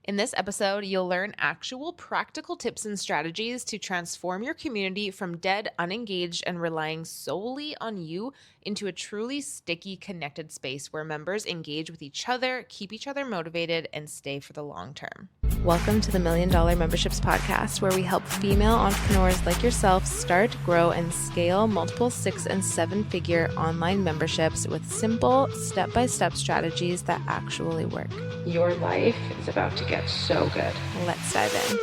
In this episode, you'll learn actual practical tips and strategies to transform your community from dead, unengaged, and relying solely on you into a truly sticky, connected space where members engage with each other, keep each other motivated, and stay for the long term. Welcome to the $1 Million Memberships Podcast, where we help female entrepreneurs like yourself start, grow, and scale multiple 6- and 7-figure online memberships with simple, step-by-step strategies that actually work. Your life is about to get so good. Let's dive in.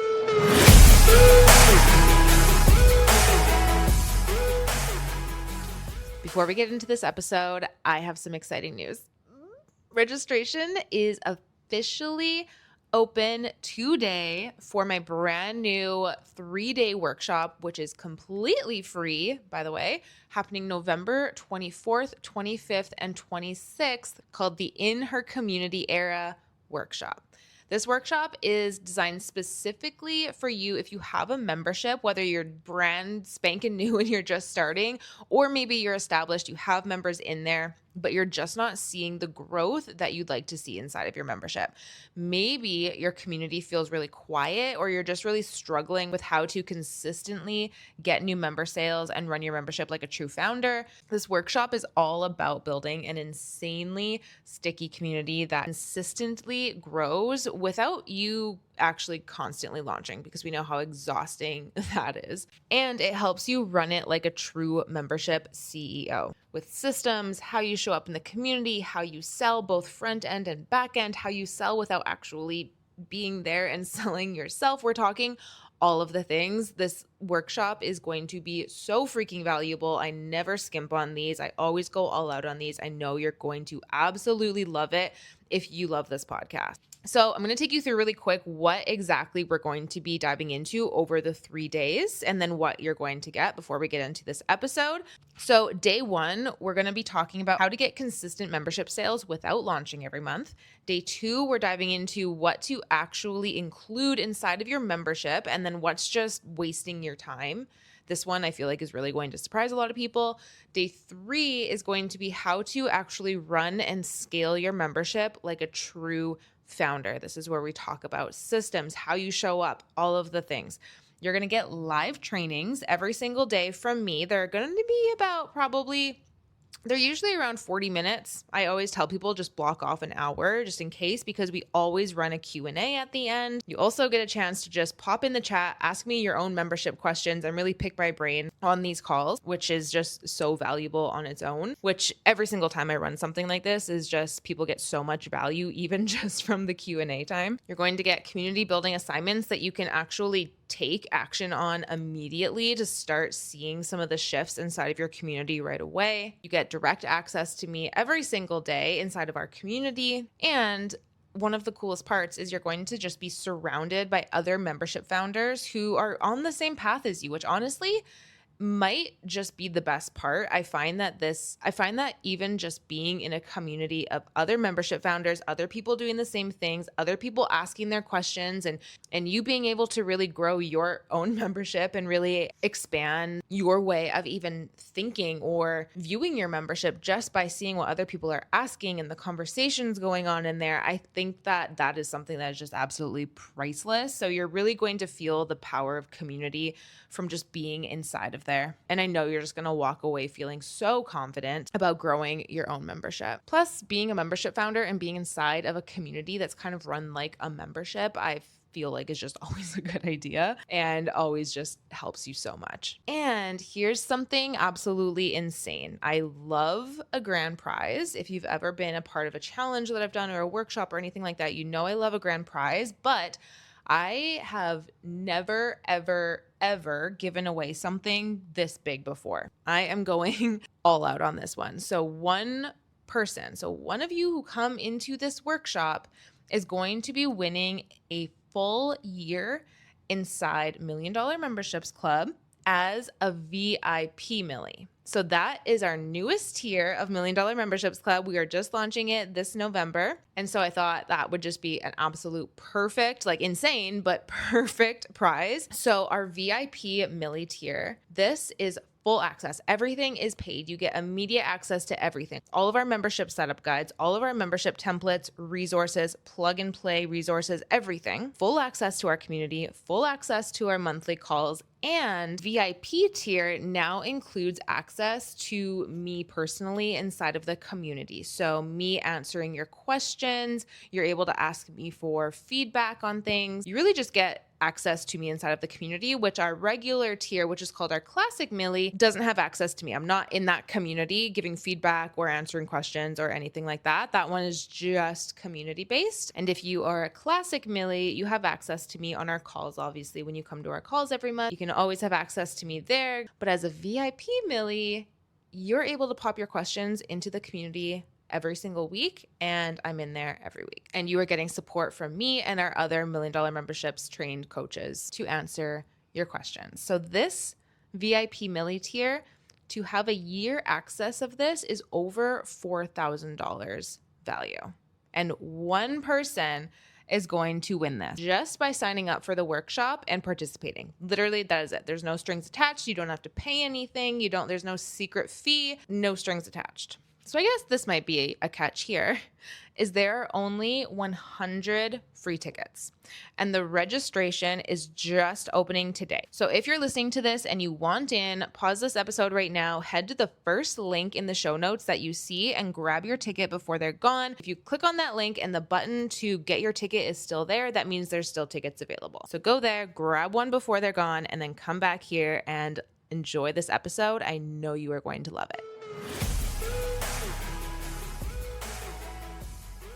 Before we get into this episode, I have some exciting news. Registration is officially open today for my brand new 3-day workshop, which is completely free, by the way, happening November 24th, 25th, and 26th, called the In Her Community Era Workshop. This workshop is designed specifically for you if you have a membership, whether you're brand spanking new and you're just starting, or maybe you're established, you have members in there, but you're just not seeing the growth that you'd like to see inside of your membership. Maybe your community feels really quiet, or you're just really struggling with how to consistently get new member sales and run your membership like a true founder. This workshop is all about building an insanely sticky community that consistently grows without you actually constantly launching, because we know how exhausting that is. And it helps you run it like a true membership CEO with systems, how you show up in the community, how you sell both front end and back end, how you sell without actually being there and selling yourself. We're talking all of the things. This workshop is going to be so freaking valuable. I never skimp on these. I always go all out on these. I know you're going to absolutely love it if you love this podcast. So I'm going to take you through really quick what exactly we're going to be diving into over the 3 days, and then what you're going to get before we get into this episode. So day 1, we're going to be talking about how to get consistent membership sales without launching every month. Day 2, we're diving into what to actually include inside of your membership, and then what's just wasting your time. This one I feel like is really going to surprise a lot of people. Day 3 is going to be how to actually run and scale your membership like a true founder. This is where we talk about systems, how you show up, all of the things. You're going to get live trainings every single day from me. They're going to be about they're usually around 40 minutes. I always tell people just block off an hour just in case, because we always run a Q&A at the end. You also get a chance to just pop in the chat, ask me your own membership questions, and really pick my brain on these calls, which is just so valuable on its own, which every single time I run something like this is just people get so much value, even just from the Q&A time. You're going to get community building assignments that you can actually take action on immediately to start seeing some of the shifts inside of your community right away. You get direct access to me every single day inside of our community. And one of the coolest parts is you're going to just be surrounded by other membership founders who are on the same path as you, which honestly might just be the best part. I find that even just being in a community of other membership founders, other people doing the same things, other people asking their questions, and you being able to really grow your own membership and really expand your way of even thinking or viewing your membership just by seeing what other people are asking and the conversations going on in there. I think that is something that is just absolutely priceless. So you're really going to feel the power of community from just being inside of there. And I know you're just going to walk away feeling so confident about growing your own membership. Plus, being a membership founder and being inside of a community that's kind of run like a membership, I feel like is just always a good idea and always just helps you so much. And here's something absolutely insane. I love a grand prize. If you've ever been a part of a challenge that I've done or a workshop or anything like that, you know I love a grand prize, but I have never, ever given away something this big before. I am going all out on this one. So one of you who come into this workshop is going to be winning a full year inside $1 Million Memberships Club as a VIP Millie. So that is our newest tier of $1 Million Memberships Club. We are just launching it this November. And so I thought that would just be an absolute perfect, like insane, but perfect prize. So our VIP Millie tier, this is full access. Everything is paid. You get immediate access to everything. All of our membership setup guides, all of our membership templates, resources, plug and play resources, everything. Full access to our community, full access to our monthly calls, and VIP tier now includes access to me personally inside of the community. So me answering your questions, you're able to ask me for feedback on things. You really just get access to me inside of the community, which our regular tier, which is called our Classic Millie, doesn't have access to me. I'm not in that community giving feedback or answering questions or anything like that. That one is just community based. And if you are a Classic Millie, you have access to me on our calls. Obviously, when you come to our calls every month, you can always have access to me there. But as a VIP Millie, you're able to pop your questions into the community every single week, and I'm in there every week. And you are getting support from me and our other $1 Million Memberships trained coaches to answer your questions. So this VIP Millie tier, to have a year access of this, is over $4,000 value. And one person is going to win this just by signing up for the workshop and participating. Literally, that is it. There's no strings attached. You don't have to pay anything. There's no secret fee, no strings attached. So I guess this might be a catch here, is there are only 100 free tickets and the registration is just opening today. So if you're listening to this and you want in, pause this episode right now, head to the first link in the show notes that you see and grab your ticket before they're gone. If you click on that link and the button to get your ticket is still there, that means there's still tickets available. So go there, grab one before they're gone, and then come back here and enjoy this episode. I know you are going to love it.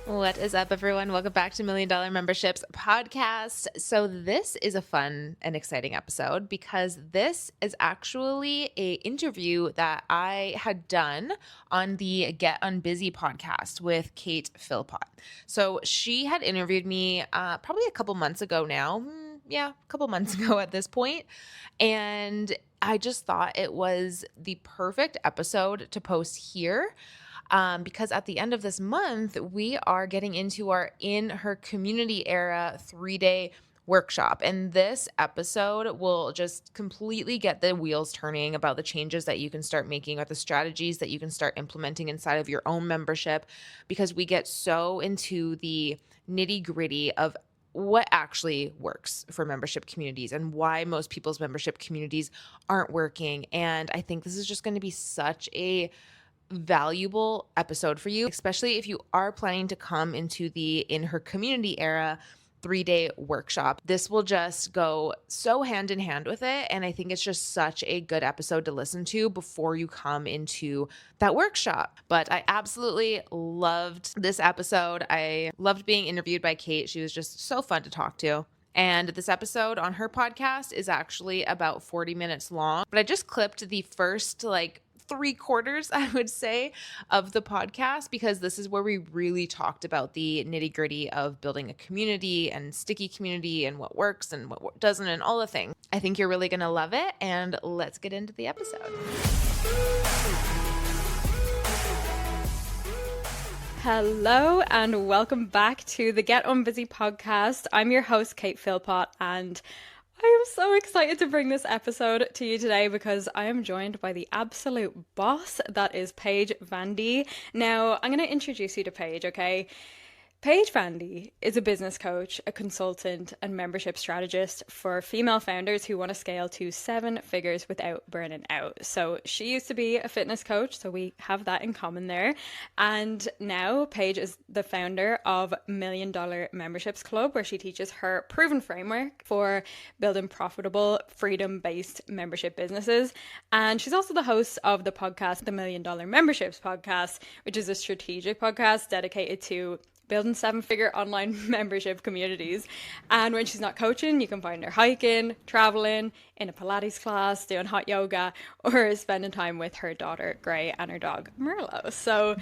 What is up, everyone? Welcome back to $1 Million Memberships podcast. So this is a fun and exciting episode because this is actually an interview that I had done on the Get Unbusy podcast with Kate Philpott. So she had interviewed me probably a couple months ago now. A couple months ago at this point. And I just thought it was the perfect episode to post here. Because at the end of this month, we are getting into our In Her Community Era 3-day workshop. And this episode will just completely get the wheels turning about the changes that you can start making or the strategies that you can start implementing inside of your own membership, because we get so into the nitty-gritty of what actually works for membership communities and why most people's membership communities aren't working. And I think this is just going to be such a valuable episode for you, especially if you are planning to come into the In Her Community Era 3-day workshop. This will just go so hand in hand with it. And I think it's just such a good episode to listen to before you come into that workshop. But I absolutely loved this episode. I loved being interviewed by Kate. She was just so fun to talk to. And this episode on her podcast is actually about 40 minutes long, but I just clipped the first 3/4, I would say, of the podcast, because this is where we really talked about the nitty-gritty of building a community and sticky community and what works and what doesn't and all the things. I think you're really going to love it, and let's get into the episode. Hello and welcome back to the Get Unbusy podcast. I'm your host, Kate Philpott, and I am so excited to bring this episode to you today because I am joined by the absolute boss, that is Paige Vandy. Now, I'm going to introduce you to Paige, okay? Paige Vandy is a business coach, a consultant, and membership strategist for female founders who want to scale to 7 figures without burning out. So she used to be a fitness coach, so we have that in common there. And now Paige is the founder of $1 Million Memberships Club, where she teaches her proven framework for building profitable, freedom-based membership businesses. And she's also the host of the podcast, the $1 Million Memberships Podcast, which is a strategic podcast dedicated to building 7-figure online membership communities. And when she's not coaching, you can find her hiking, traveling, in a Pilates class, doing hot yoga, or spending time with her daughter Gray and her dog Merlot. So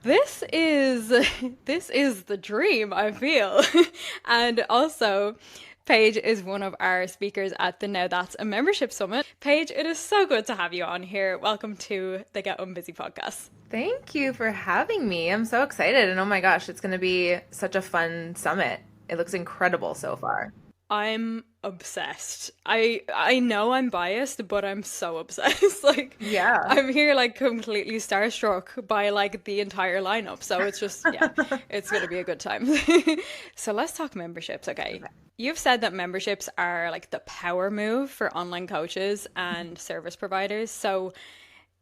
this is the dream, I feel. And also, Paige is one of our speakers at the Now That's a Membership Summit. Paige, it is so good to have you on here. Welcome to the Get Unbusy podcast. Thank you for having me. I'm so excited. And oh my gosh, it's going to be such a fun summit. It looks incredible so far. I'm obsessed. I know I'm biased, but I'm so obsessed. Like Yeah. I'm here like completely starstruck by like the entire lineup. So it's just yeah, it's gonna be a good time. So let's talk memberships, okay? Okay. You've said that memberships are like the power move for online coaches and service providers. So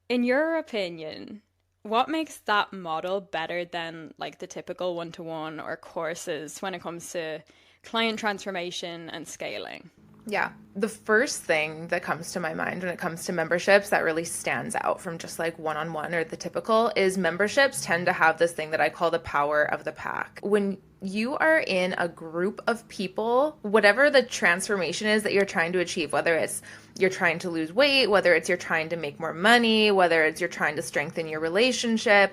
in your opinion, what makes that model better than like the typical one-to-one or courses when it comes to client transformation and scaling? Yeah. The first thing that comes to my mind when it comes to memberships that really stands out from just like one-on-one or the typical is memberships tend to have this thing that I call the power of the pack. When you are in a group of people, whatever the transformation is that you're trying to achieve, whether it's you're trying to lose weight, whether it's you're trying to make more money, whether it's you're trying to strengthen your relationship,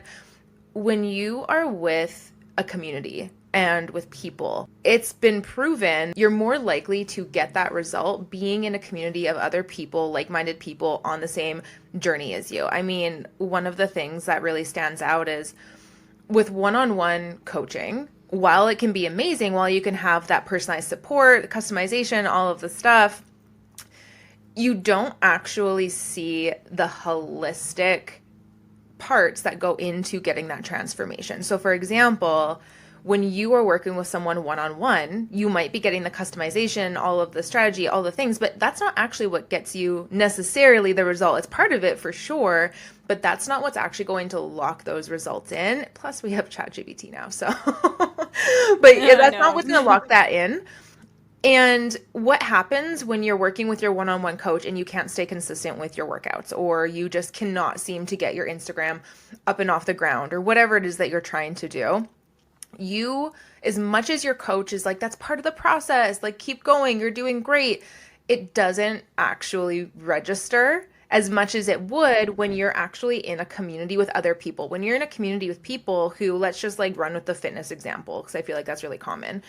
when you are with a community and with people, it's been proven you're more likely to get that result being in a community of other people, like-minded people on the same journey as you. I mean, one of the things that really stands out is with one-on-one coaching, while it can be amazing, while you can have that personalized support, customization, all of the stuff, you don't actually see the holistic parts that go into getting that transformation. So for example, when you are working with someone one-on-one, you might be getting the customization, all of the strategy, all the things, but that's not actually what gets you necessarily the result. It's part of it for sure, but that's not what's actually going to lock those results in. Plus we have ChatGPT now, so but yeah, that's not what's going to lock that in. And what happens when you're working with your one-on-one coach and you can't stay consistent with your workouts, or you just cannot seem to get your Instagram up and off the ground, or whatever it is that you're trying to do? You, as much as your coach is like, that's part of the process, like keep going, you're doing great, it doesn't actually register as much as it would when you're actually in a community with other people. When you're in a community with people who, let's just like run with the fitness example, because I feel like that's really common.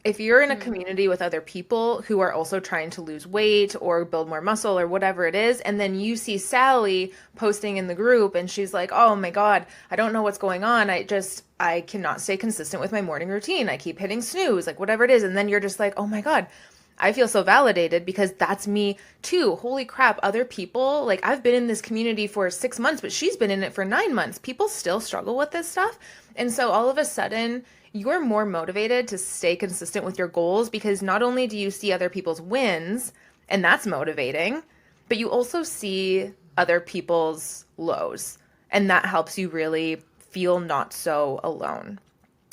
If you're in a community with other people who are also trying to lose weight or build more muscle or whatever it is, and then you see Sally posting in the group and she's like, oh my God, I don't know what's going on. I cannot stay consistent with my morning routine. I keep hitting snooze, like whatever it is. And then you're just like, oh my God, I feel so validated because that's me too. Holy crap, other people, like I've been in this community for 6 months, but she's been in it for 9 months. People still struggle with this stuff. And so all of a sudden, you're more motivated to stay consistent with your goals because not only do you see other people's wins, and that's motivating, but you also see other people's lows, and that helps you really feel not so alone.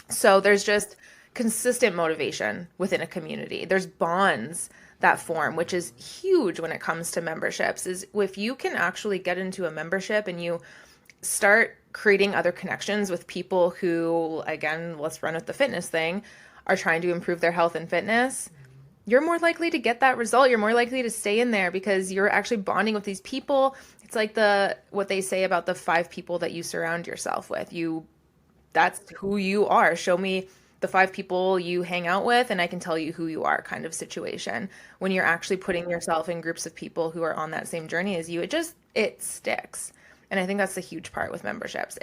So there's just consistent motivation within a community. There's bonds that form, which is huge when it comes to memberships, is if you can actually get into a membership and you start creating other connections with people who, again, let's run with the fitness thing, are trying to improve their health and fitness, you're more likely to get that result. You're more likely to stay in there because you're actually bonding with these people. It's like what they say about the 5 people that you surround yourself with. That's who you are. Show me the 5 people you hang out with and I can tell you who you are, kind of situation. When you're actually putting yourself in groups of people who are on that same journey as you, it sticks. And I think that's the huge part with memberships.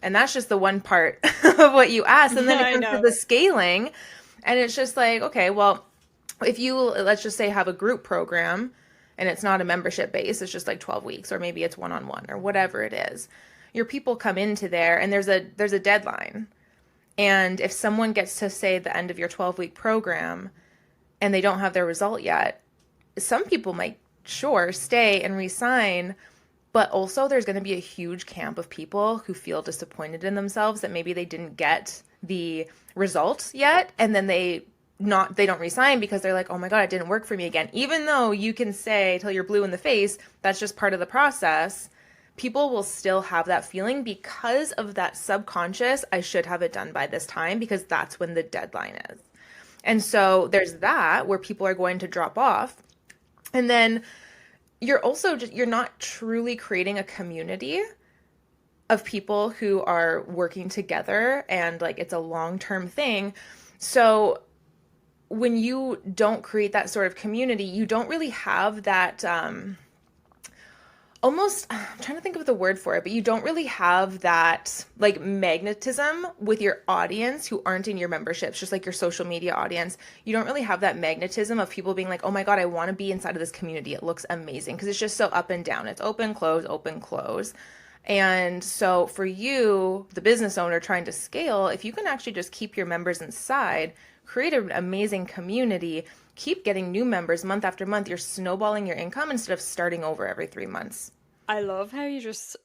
And that's just the one part of what you asked. And then it comes to the scaling. And it's just like, okay, well, if you, let's just say, have a group program and it's not a membership base, it's just like 12 weeks, or maybe it's one-on-one or whatever it is. Your people come into there and there's a deadline. And if someone gets to, say, the end of your 12-week program and they don't have their result yet, some people might, sure, stay and re-sign. But also there's going to be a huge camp of people who feel disappointed in themselves that maybe they didn't get the results yet. And then they don't resign because they're like, oh my God, it didn't work for me again. Even though you can say till you're blue in the face, that's just part of the process, people will still have that feeling because of that subconscious, I should have it done by this time because that's when the deadline is. And so there's that where people are going to drop off. And then you're not truly creating a community of people who are working together and like it's a long-term thing. So when you don't create that sort of community, you don't really have that almost, I'm trying to think of the word for it, but you don't really have that like magnetism with your audience who aren't in your memberships, just like your social media audience. You don't really have that magnetism of people being like, oh my God, I want to be inside of this community. It looks amazing, because it's just so up and down. It's open, close, open, close. And so for you, the business owner trying to scale, if you can actually just keep your members inside, create an amazing community, keep getting new members month after month, you're snowballing your income instead of starting over every 3 months. I love how you just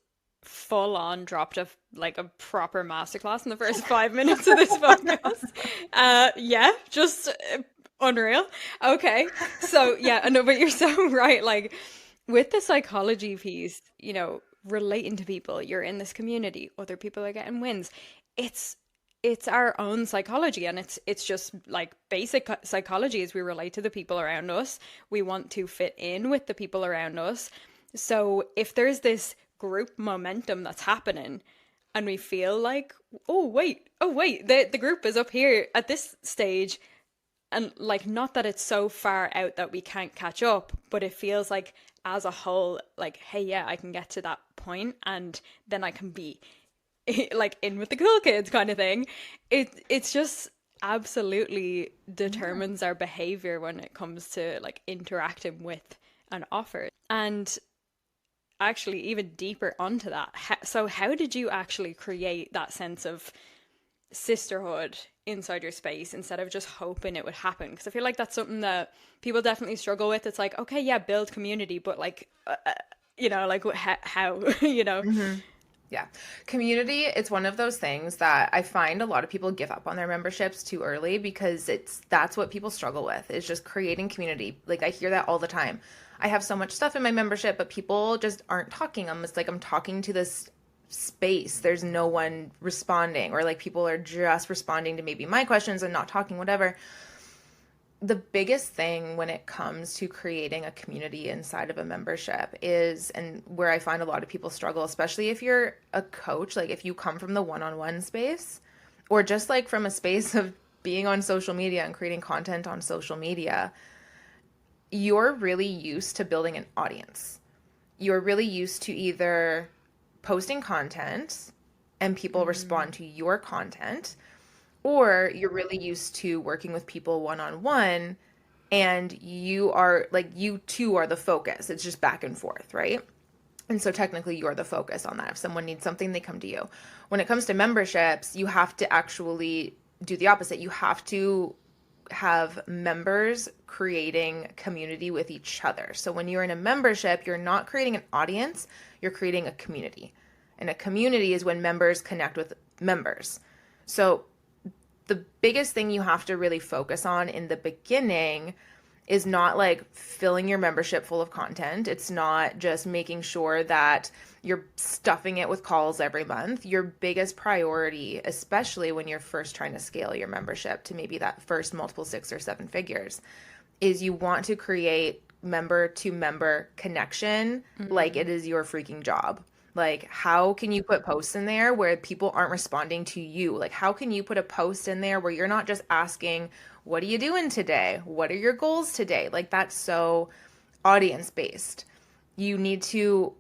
full on dropped a proper masterclass in the first 5 minutes of this podcast. Yeah, just unreal. Okay, so yeah, I know, but you're so right. Like with the psychology piece, relating to people, you're in this community, other people are getting wins. It's our own psychology, and it's just like basic psychology as we relate to the people around us. We want to fit in with the people around us. So if there's this group momentum that's happening and we feel like, oh wait, the group is up here at this stage, and like, not that it's so far out that we can't catch up, but it feels like as a whole, like, hey, yeah, I can get to that point and then I can be like in with the cool kids kind of thing. It's just absolutely determines our behavior when it comes to like interacting with an offer. And actually even deeper onto that, so how did you actually create that sense of sisterhood inside your space instead of just hoping it would happen? Because I feel like that's something that people definitely struggle with. It's like, okay, yeah, build community, but like like how Yeah. Community, it's one of those things that I find a lot of people give up on their memberships too early, because that's what people struggle with, is just creating community. Like I hear that all the time. I have so much stuff in my membership, but people just aren't talking. It's like I'm talking to this space. There's no one responding, or like people are just responding to maybe my questions and not talking, whatever. The biggest thing when it comes to creating a community inside of a membership is, and where I find a lot of people struggle, especially if you're a coach, like if you come from the one-on-one space, or just like from a space of being on social media and creating content on social media, you're really used to building an audience. You're really used to either posting content and people respond to your content, or you're really used to working with people one-on-one and you two are the focus. It's just back and forth, right? And so technically you're the focus on that. If someone needs something, they come to you. When it comes to memberships, you have to actually do the opposite. You have to have members creating community with each other. So when you're in a membership, you're not creating an audience, you're creating a community. And a community is when members connect with members. So the biggest thing you have to really focus on in the beginning is not like filling your membership full of content. It's not just making sure that you're stuffing it with calls every month. Your biggest priority, especially when you're first trying to scale your membership to maybe that first multiple 6 or 7 figures, is you want to create member to member connection like it is your freaking job. Like, how can you put posts in there where people aren't responding to you? Like, how can you put a post in there where you're not just asking, what are you doing today? What are your goals today? Like, that's so audience based. You need to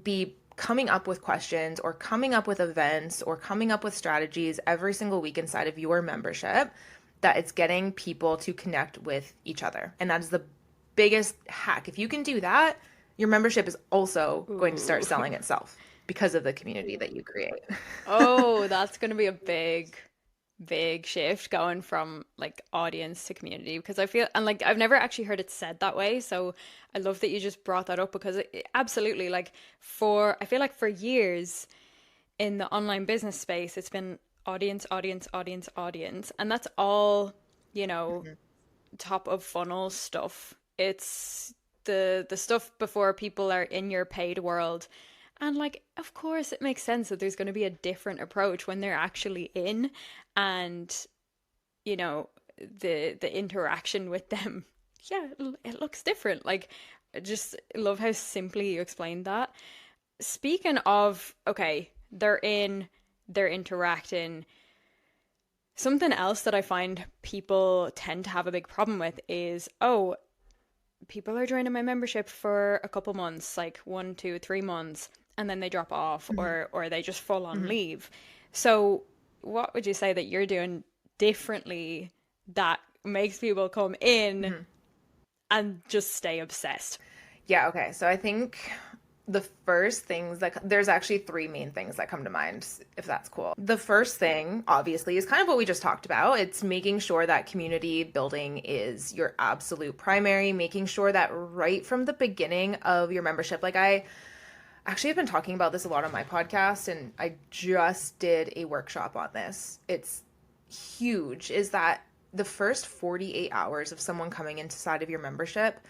be coming up with questions or coming up with events or coming up with strategies every single week inside of your membership that it's getting people to connect with each other. And that is the biggest hack. If you can do that, your membership is also going to start selling itself because of the community that you create. Oh, that's going to be a big shift, going from like audience to community, because I feel, and like I've never actually heard it said that way. So I love that you just brought that up, because absolutely, like I feel like for years in the online business space, it's been audience, audience, audience, audience. And that's all, top of funnel stuff. It's the stuff before people are in your paid world. And like, of course, it makes sense that there's going to be a different approach when they're actually in, and the interaction with them. Yeah, it looks different. Like, I just love how simply you explained that. Speaking of, okay, they're interacting. Something else that I find people tend to have a big problem with is, people are joining my membership for a couple months, like 1, 2, 3 months, and then they drop off or they just full on leave. So what would you say that you're doing differently that makes people come in and just stay obsessed? Yeah, okay. So I think the first things that there's actually three main things that come to mind, if that's cool. The first thing, obviously, is kind of what we just talked about. It's making sure that community building is your absolute primary, making sure that right from the beginning of your membership, like I actually have been talking about this a lot on my podcast, and I just did a workshop on this. It's huge, is that the first 48 hours of someone coming inside of your membership,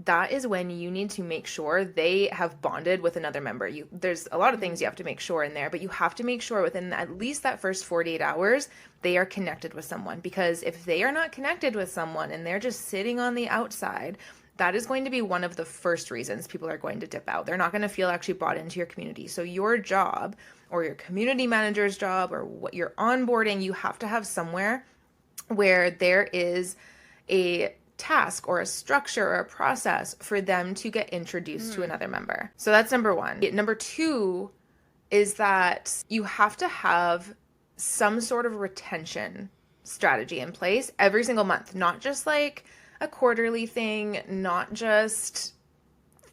that is when you need to make sure they have bonded with another member. There's a lot of things you have to make sure in there, but you have to make sure within at least that first 48 hours, they are connected with someone. Because if they are not connected with someone and they're just sitting on the outside, that is going to be one of the first reasons people are going to dip out. They're not going to feel actually brought into your community. So your job, or your community manager's job, or what you're onboarding, you have to have somewhere where there is a task or a structure or a process for them to get introduced to another member. So that's number one. Number two is that you have to have some sort of retention strategy in place every single month, not just like a quarterly thing, not just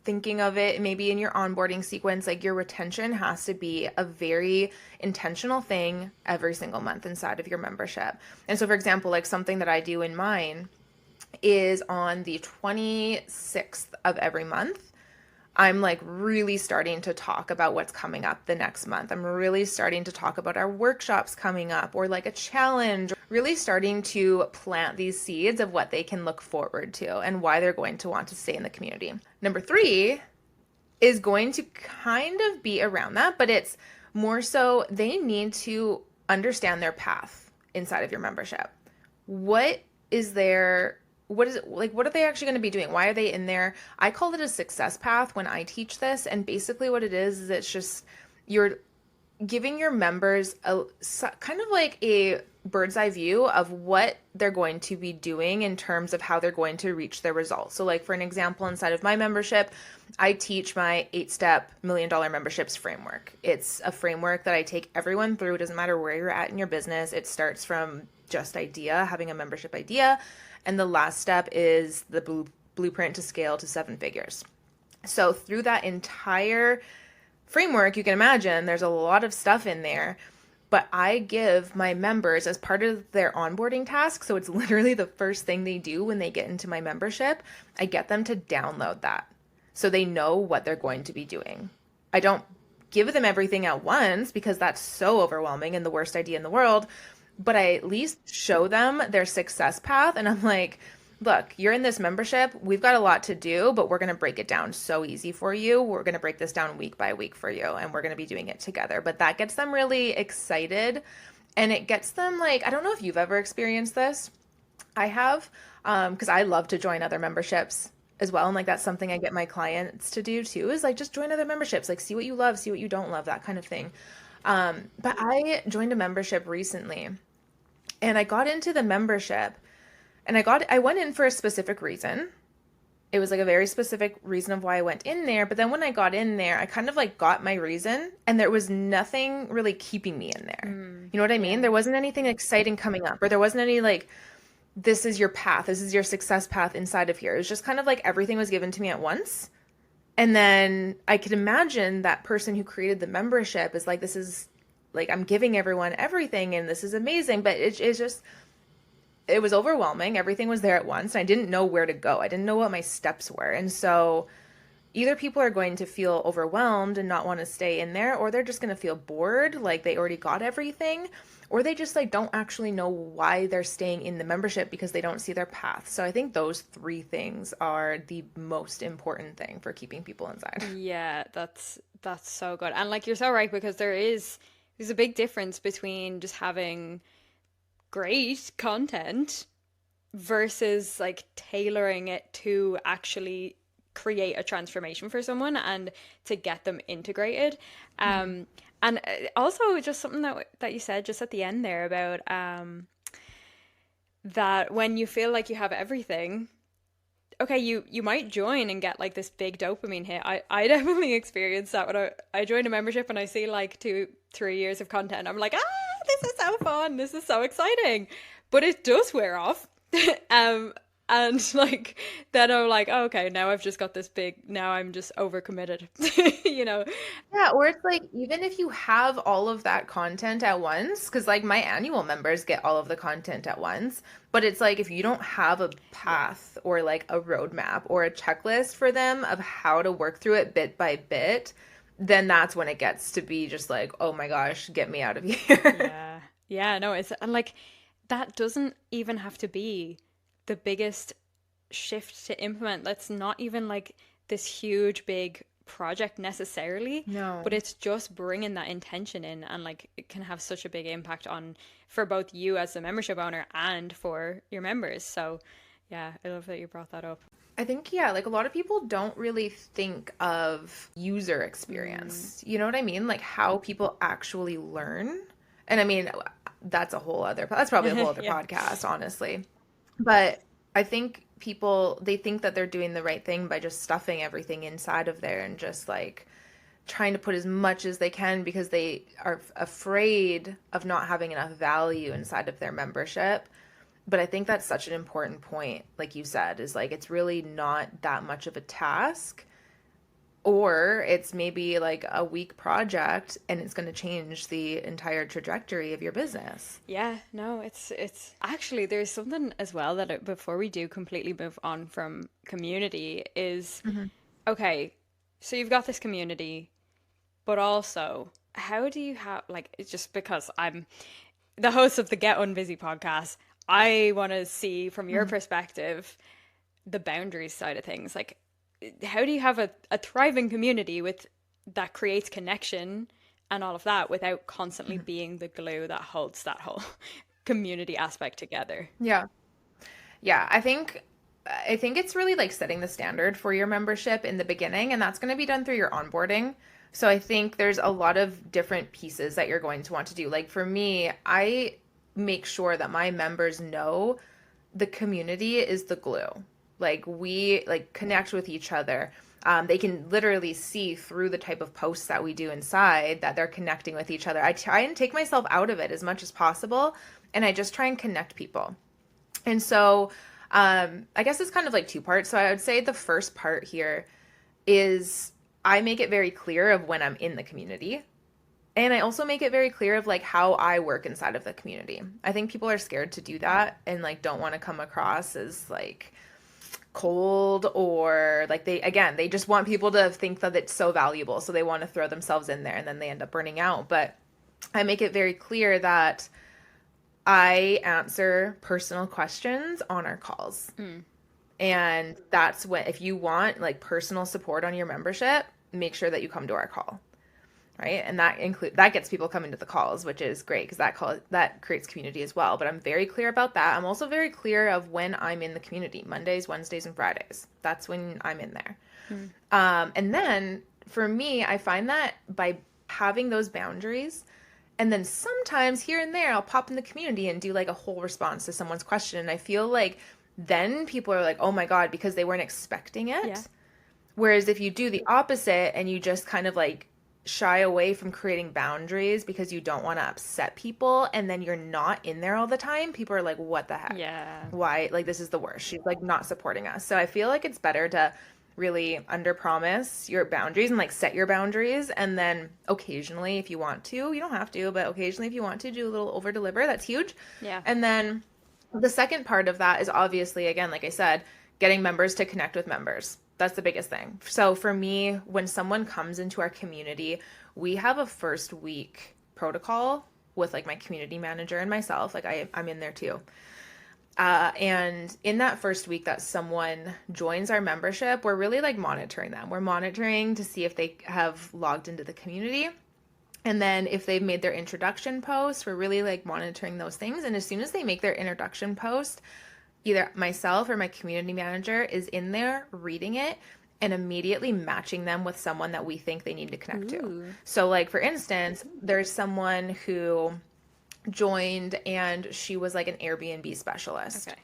thinking of it maybe in your onboarding sequence. Like, your retention has to be a very intentional thing every single month inside of your membership. And so, for example, like something that I do in mine is on the 26th of every month, I'm like really starting to talk about what's coming up the next month. I'm really starting to talk about our workshops coming up, or like a challenge, really starting to plant these seeds of what they can look forward to and why they're going to want to stay in the community. Number three is going to kind of be around that, but it's more so they need to understand their path inside of your membership. What is it like? What are they actually going to be doing? Why are they in there? I call it a success path when I teach this. And basically what it is it's just you're giving your members a kind of like a bird's eye view of what they're going to be doing in terms of how they're going to reach their results. So like, for an example, inside of my membership, I teach my 8-step $1 million memberships framework. It's a framework that I take everyone through. It doesn't matter where you're at in your business. It starts from just having a membership idea. And the last step is the blueprint to scale to 7 figures. So through that entire framework, you can imagine there's a lot of stuff in there, but I give my members as part of their onboarding task. So it's literally the first thing they do when they get into my membership. I get them to download that so they know what they're going to be doing. I don't give them everything at once because that's so overwhelming and the worst idea in the world. But I at least show them their success path. And I'm like, look, you're in this membership. We've got a lot to do, but we're going to break it down so easy for you. We're going to break this down week by week for you, and we're going to be doing it together. But that gets them really excited, and it gets them like, I don't know if you've ever experienced this. I have, because I love to join other memberships as well. And like, that's something I get my clients to do too, is like, just join other memberships, like see what you love, see what you don't love, that kind of thing. But I joined a membership recently. And I got into the membership, and I went in for a specific reason. It was like a very specific reason of why I went in there. But then when I got in there, I kind of like got my reason, and there was nothing really keeping me in there. You know what I mean? There wasn't anything exciting coming up, or there wasn't any like, this is your path, this is your success path inside of here. It was just kind of like everything was given to me at once. And then I could imagine that person who created the membership is like, this is like, I'm giving everyone everything and this is amazing, but it's just, it was overwhelming. Everything was there at once. And I didn't know where to go. I didn't know what my steps were. And so either people are going to feel overwhelmed and not want to stay in there, or they're just going to feel bored, like they already got everything, or they just like don't actually know why they're staying in the membership because they don't see their path. So I think those three things are the most important thing for keeping people inside. Yeah, that's so good. And like, you're so right, because there's a big difference between just having great content versus like tailoring it to actually create a transformation for someone and to get them integrated. And also just something that you said just at the end there about that when you feel like you have everything, okay, you might join and get like this big dopamine hit. I definitely experienced that when I joined a membership and I see like 2-3 years of content. I'm like, this is so fun. This is so exciting. But it does wear off. um, and like then I'm like, oh, okay, now I've just got this big. Now I'm just overcommitted. You know? Yeah, or it's like even if you have all of that content at once, because like my annual members get all of the content at once, but it's like if you don't have a path or like a roadmap or a checklist for them of how to work through it bit by bit, then that's when it gets to be just like, oh my gosh, get me out of here. Yeah. Yeah, no, it's and like that doesn't even have to be the biggest shift to implement. That's not even like this huge big project necessarily, No. but it's just bringing that intention in, and like it can have such a big impact on for both you as a membership owner and for your members. So yeah, I love that you brought that up. I think, yeah, like a lot of people don't really think of user experience. You know what I mean? Like how people actually learn. And I mean, that's probably a whole other Yeah. podcast, honestly. But I think people, they think that they're doing the right thing by just stuffing everything inside of there and just like trying to put as much as they can because they are afraid of not having enough value inside of their membership. But I think that's such an important point, like you said, is like it's really not that much of a task, or it's maybe like a week project and it's going to change the entire trajectory of your business. Yeah, no, it's actually there's something as well that before we do completely move on from community is okay, so you've got this community, but also how do you have like it's just because I'm the host of the Get Unbusy podcast, I want to see from your perspective the boundaries side of things. Like how do you have a thriving community with that creates connection and all of that without constantly being the glue that holds that whole community aspect together? Yeah. Yeah, I think it's really like setting the standard for your membership in the beginning, and that's going to be done through your onboarding. So I think there's a lot of different pieces that you're going to want to do. Like for me, I make sure that my members know the community is the glue. Like we like connect with each other. They can literally see through the type of posts that we do inside that they're connecting with each other. I try and take myself out of it as much as possible, and I just try and connect people. And so I guess it's kind of like two parts. So I would say the first part here is I make it very clear of when I'm in the community. And I also make it very clear of like how I work inside of the community. I think people are scared to do that and like don't want to come across as like cold or like they just want people to think that it's so valuable. So they want to throw themselves in there and then they end up burning out. But I make it very clear that I answer personal questions on our calls. And that's when, if you want like personal support on your membership, make sure that you come to our call. Right. And that gets people coming to the calls, which is great because that creates community as well. But I'm very clear about that. I'm also very clear of when I'm in the community: Mondays, Wednesdays, and Fridays. That's when I'm in there. And then for me, I find that by having those boundaries, and then sometimes here and there, I'll pop in the community and do like a whole response to someone's question. And I feel like then people are like, oh my God, because they weren't expecting it. Yeah. Whereas if you do the opposite and you just kind of like shy away from creating boundaries because you don't want to upset people, and then you're not in there all the time, people are like, what the heck? Yeah. Why? Like, this is the worst. She's like not supporting us. So I feel like it's better to really under promise your boundaries and like set your boundaries, and then occasionally if you want to, you don't have to, but occasionally if you want to, do a little over deliver. That's huge. Yeah. And then the second part of that is obviously, again, like I said, getting members to connect with members. That's the biggest thing. So for me, when someone comes into our community, we have a first week protocol with like my community manager and myself. Like I'm in there too. And in that first week that someone joins our membership, we're really like monitoring them. We're monitoring to see if they have logged into the community. And then if they've made their introduction post, we're really like monitoring those things. And as soon as they make their introduction post, either myself or my community manager is in there reading it and immediately matching them with someone that we think they need to connect to. So like, for instance, there's someone who joined and she was like an Airbnb specialist. Okay.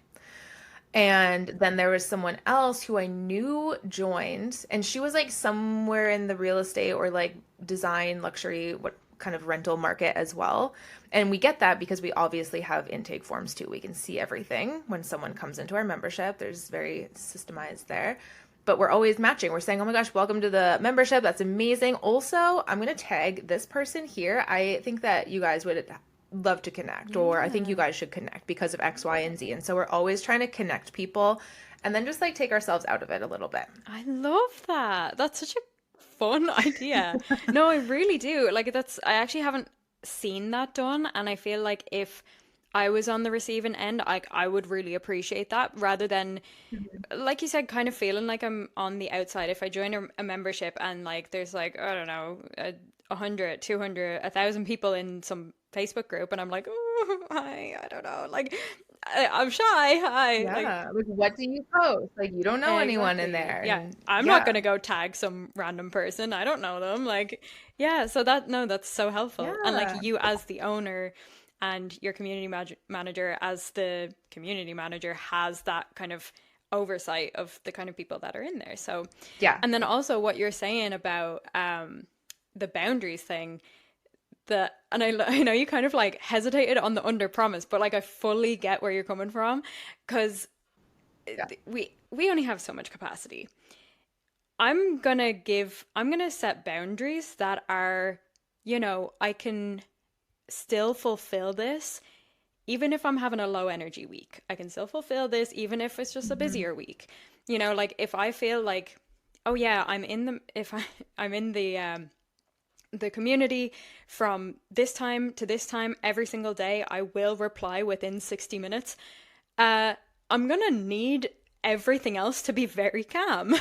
And then there was someone else who I knew joined, and she was like somewhere in the real estate or like design, luxury, what kind of rental market as well. And we get that because we obviously have intake forms too. We can see everything when someone comes into our membership. There's very systemized there. But we're always matching. We're saying, oh my gosh, welcome to the membership. That's amazing. Also, I'm going to tag this person here. I think that you guys would love to connect, or I think you guys should connect because of X, Y, and Z. And so we're always trying to connect people and then just like take ourselves out of it a little bit. I love that. That's such a fun idea. No, I really do. Like I actually haven't seen that done, and I feel like if I was on the receiving end, I would really appreciate that rather than, like you said, kind of feeling like I'm on the outside. If I join a membership and like there's like, I don't know, 100, 200, 1,000 people in some Facebook group, and I'm like, oh, hi, I don't know, like I'm shy, hi. Yeah, like what do you post? Like you don't know anyone in there. Yeah, I'm not gonna go tag some random person. I don't know them. Like, yeah, so that's so helpful. Yeah. And like you as the owner and your community manager as the community manager has that kind of oversight of the kind of people that are in there. So yeah. And then also what you're saying about the boundaries thing, and I know you kind of like hesitated on the under promise, but like I fully get where you're coming from, because we only have so much capacity. I'm gonna set boundaries that are, I can still fulfill this even if I'm having a low energy week. I can still fulfill this even if it's just a busier week. Like if I feel like, oh yeah, I'm in the community from this time to this time every single day, I will reply within 60 minutes. I'm gonna need everything else to be very calm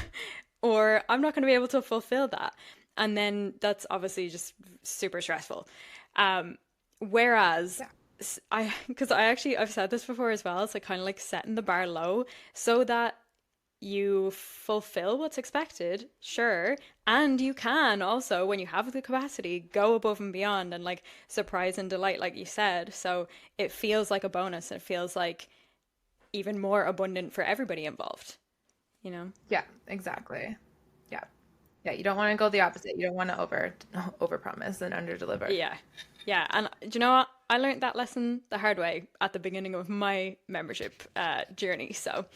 or I'm not going to be able to fulfill that. And then that's obviously just super stressful. Whereas I've said this before as well, it's like kind of like setting the bar low so that you fulfill what's expected, sure, and you can also, when you have the capacity, go above and beyond and like surprise and delight, like you said. So it feels like a bonus. It feels like even more abundant for everybody involved, Yeah, exactly. Yeah, you don't want to go the opposite. You don't want to over promise and under deliver. Yeah, and do you know what? I learned that lesson the hard way at the beginning of my membership journey. So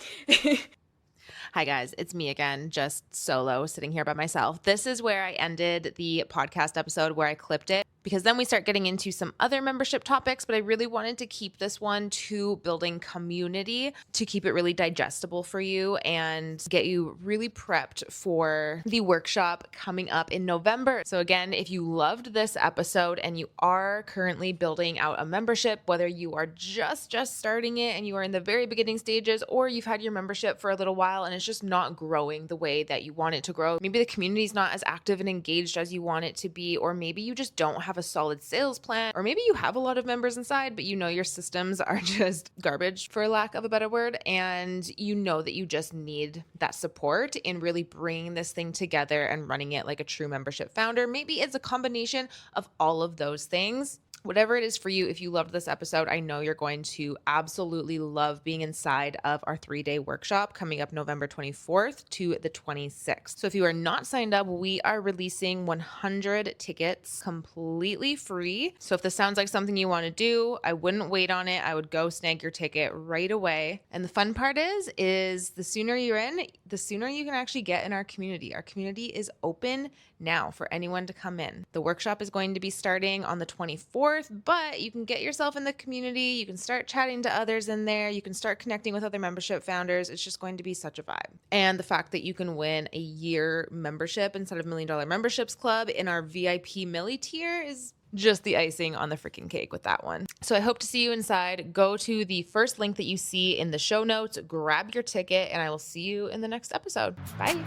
Hi guys, it's me again, just solo sitting here by myself. This is where I ended the podcast episode where I clipped it, because then we start getting into some other membership topics, but I really wanted to keep this one to building community, to keep it really digestible for you and get you really prepped for the workshop coming up in November. So again, if you loved this episode and you are currently building out a membership, whether you are just starting it and you are in the very beginning stages, or you've had your membership for a little while and it's just not growing the way that you want it to grow. Maybe the community is not as active and engaged as you want it to be, or maybe you just don't have a solid sales plan, or maybe you have a lot of members inside, but your systems are just garbage, for lack of a better word, and that you just need that support in really bringing this thing together and running it like a true membership founder. Maybe it's a combination of all of those things. Whatever it is for you, if you loved this episode, I know you're going to absolutely love being inside of our 3-day workshop coming up November 24th to the 26th. So if you are not signed up, we are releasing 100 tickets completely free. So if this sounds like something you want to do, I wouldn't wait on it. I would go snag your ticket right away. And the fun part is the sooner you're in, the sooner you can actually get in our community. Our community is open now for anyone to come in. The workshop is going to be starting on the 24th, but you can get yourself in the community. You can start chatting to others in there. You can start connecting with other membership founders. It's just going to be such a vibe. And the fact that you can win a year membership instead of $1 Million Memberships Club in our VIP Millie tier is just the icing on the freaking cake with that one. So I hope to see you inside. Go to the first link that you see in the show notes, grab your ticket, and I will see you in the next episode. Bye.